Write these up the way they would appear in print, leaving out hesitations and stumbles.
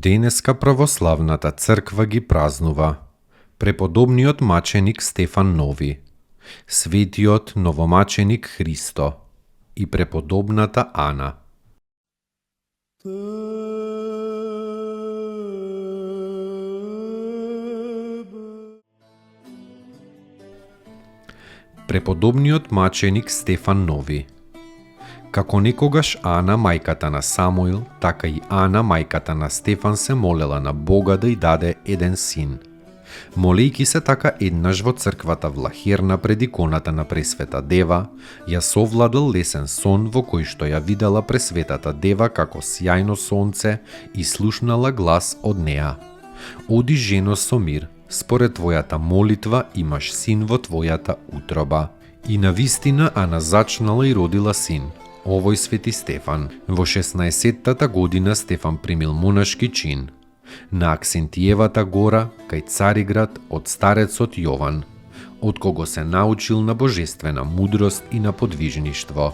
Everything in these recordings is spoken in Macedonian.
Денеска православната црква ги празнува преподобниот маченик Стефан Нови, светиот новомаченик Христо и преподобната Ана. Преподобниот маченик Стефан Нови. Како некогаш Ана, мајката на Самуил, така и Ана, мајката на Стефан, се молела на Бога да й даде еден син. Молејки се така еднаш во црквата влахерна пред иконата на Пресвета Дева, ја совладал лесен сон во кој што ја видела Пресветата Дева како сјајно сонце и слушнала глас од неа. Оди, жено, со мир, според твојата молитва имаш син во твојата утроба. И навистина Ана зачнала и родила син, овој Свети Стефан. Во 16-тата година Стефан примил монашки чин на Аксентиевата гора кај Цариград од старецот Јован, од кого се научил на божествена мудрост и на подвижништво.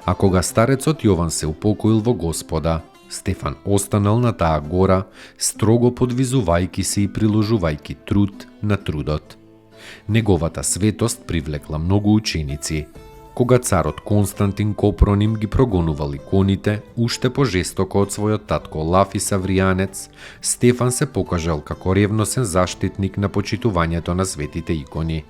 А кога старецот Јован се упокоил во Господа, Стефан останал на таа гора, строго подвизувајќи се и приложувајќи труд на трудот. Неговата светост привлекла многу ученици. Кога царот Константин Копроним ги прогонувал иконите, уште пожестоко од својот татко Лафи Савријанец, Стефан се покажал како ревносен заштитник на почитувањето на светите икони.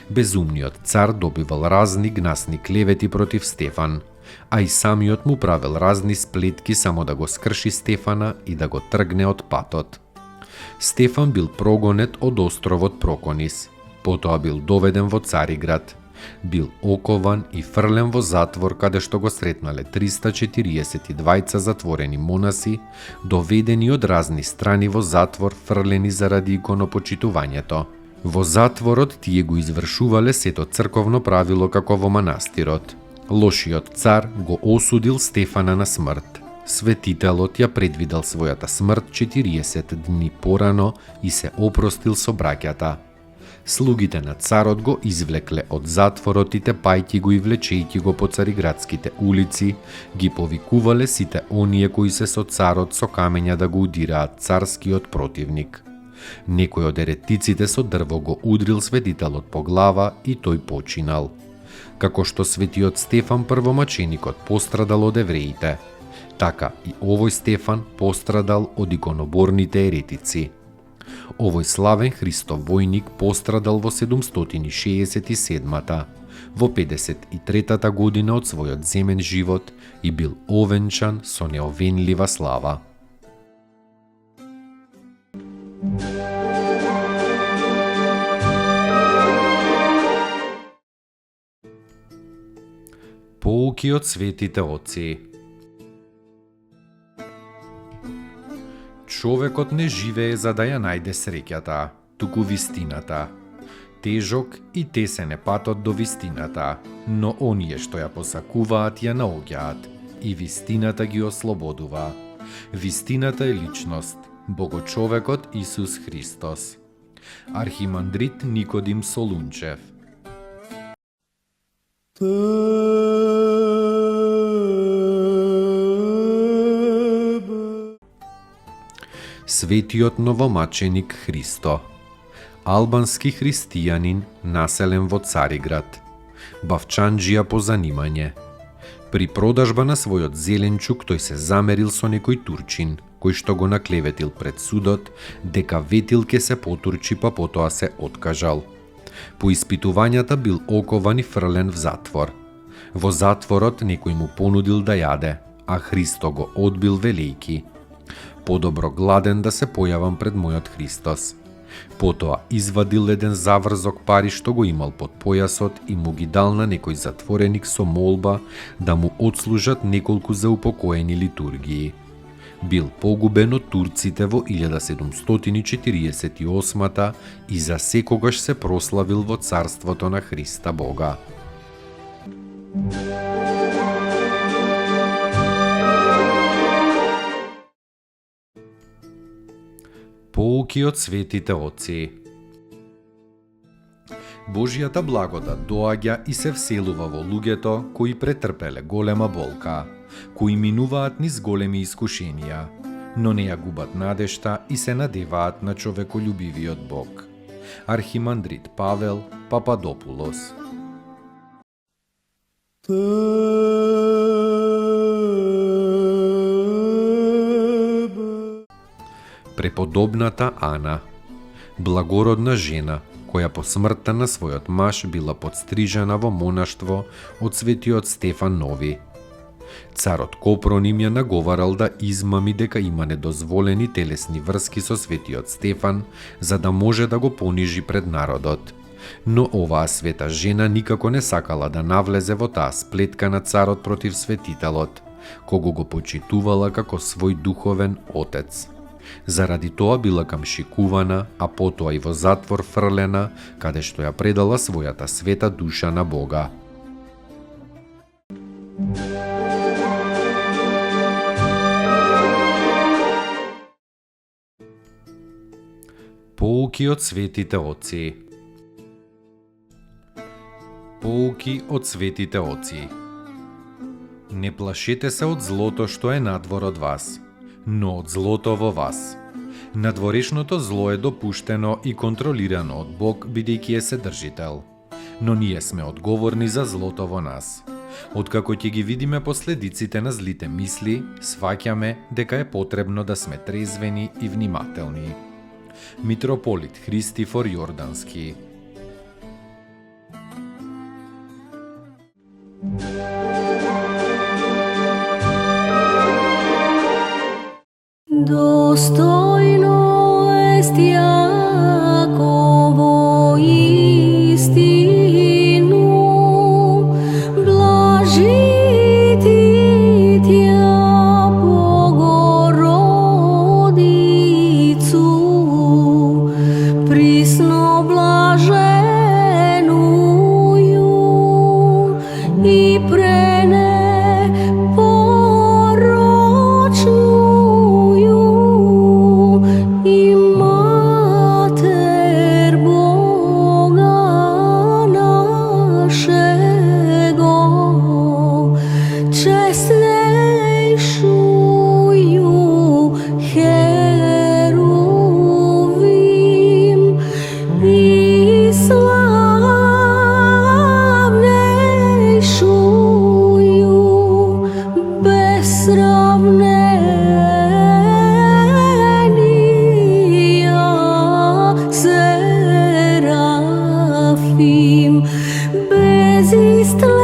Безумниот цар добивал разни гнасни клевети против Стефан, а и самиот му правел разни сплетки само да го скрши Стефана и да го тргне од патот. Стефан бил прогонет од островот Проконис, потоа бил доведен во Цариград, бил окован и фрлен во затвор каде што го сретнале 342 затворени монаси, доведени од разни страни во затвор, фрлени заради иконопочитувањето. Во затворот тие го извршувале сето црковно правило како во манастирот. Лошиот цар го осудил Стефана на смрт. Светителот ја предвидел својата смрт 40 дни порано и се опростил со браќата. Слугите на царот го извлекле од затворот и тепајќи го и влечејќи го по цариградските улици, ги повикувале сите оние кои се со царот со камења да го удираат царскиот противник. Некој од еретиците со дрво го удрил светителот по глава и тој починал. Како што светиот Стефан првомаченикот пострадал од евреите, така и овој Стефан пострадал од иконоборните еретици. Овој славен Христов војник пострадал во 767-та, во 53-та година од својот земен живот и бил овенчан со неовенлива слава. Поуки од светите отци. Човекот не живее за да ја најде среќата, туку вистината. Тежок и тесен е патот до вистината, но оние што ја посакуваат ја наоѓаат и вистината ги ослободува. Вистината е личност, Богочовекот Исус Христос. Архимандрит Никодим Солунчев. Светиот новомаченик Христо, албански христијанин, населен во Цариград, бавчанџија по занимање. При продажба на својот зеленчук тој се замерил со некој турчин, кој што го наклеветил пред судот дека ветил ке се потурчи, па потоа се откажал. По испитувањата бил окован и фрлен в затвор. Во затворот некој му понудил да јаде, а Христо го одбил велејки: подобро гладен да се појавам пред мојот Христос. Потоа извадил еден заврзок пари што го имал под појасот и му ги дал на некој затвореник со молба да му отслужат неколку заупокоени литургии. Бил погубен од турците во 1748 и за секогаш се прославил во царството на Христа Бога. Поуки од светите оци. Божјата благодат доаѓа и се вселува во луѓето кои претрпеле голема болка, кои минуваат низ големи искушенија, но не ја губат надежта и се надеваат на човеколюбивиот Бог. Архимандрит Павел Пападопулос. Преподобната Ана, благородна жена, која по смртта на својот маж била подстрижена во монаштво од светиот Стефан Нови. Царот Копрон им ја наговарал да измами дека има недозволени телесни врски со светиот Стефан, за да може да го понижи пред народот. Но оваа света жена никако не сакала да навлезе во таа сплетка на царот против светителот, кого го почитувала како свој духовен отец. Заради тоа била камшикувана, а потоа и во затвор фрлена, каде што ја предала својата света душа на Бога. Поуки од светите оци. Поуки од светите оци. Не плашете се од злото што е надвор од вас, но од злото во вас. Надворешното зло е допуштено и контролирано од Бог, бидејќи е Седржител. Но ние сме одговорни за злото во нас. Откако ќе ги видиме последиците на злите мисли, сваќаме дека е потребно да сме трезвени и внимателни. Митрополит Христифор Јордански. Достойно est Јаково истину, блажити Тја Богородицу, присно блаженују и пренепорочнују и Матер Бога нашего, честнейшую Херувим и славнейшую без сравнения Серафим, без истления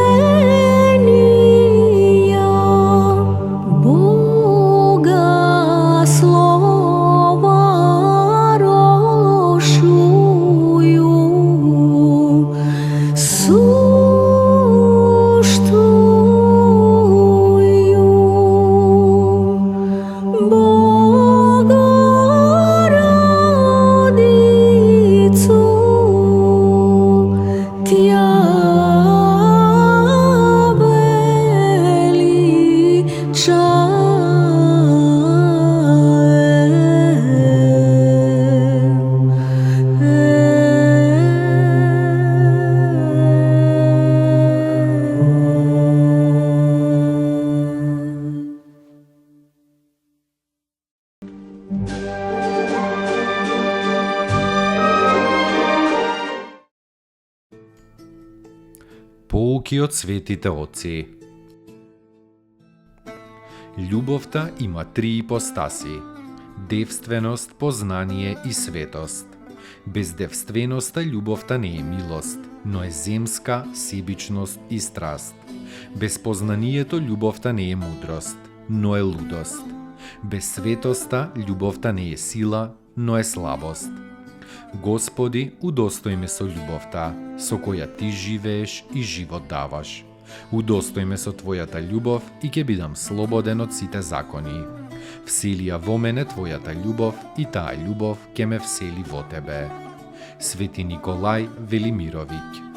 Бога слова рошую, суштую Богородицу, Тја Поуки од светите оци. Љубовта има три ипостаси: девственост, познание и светост. Без девственоста љубовта не е милост, но е земска, себичност и страст. Без познанието љубовта не е мудрост, но е лудост. Без светоста љубовта не е сила, но е слабост. Господи, удостој ме со љубовта, со која Ти живееш и живот даваш. Удостој ме со Твојата љубов и ќе бидам слободен од сите закони. Всели ја во мене Твојата љубов и таа љубов ќе ме всели во Тебе. Свети Николај Велимировиќ.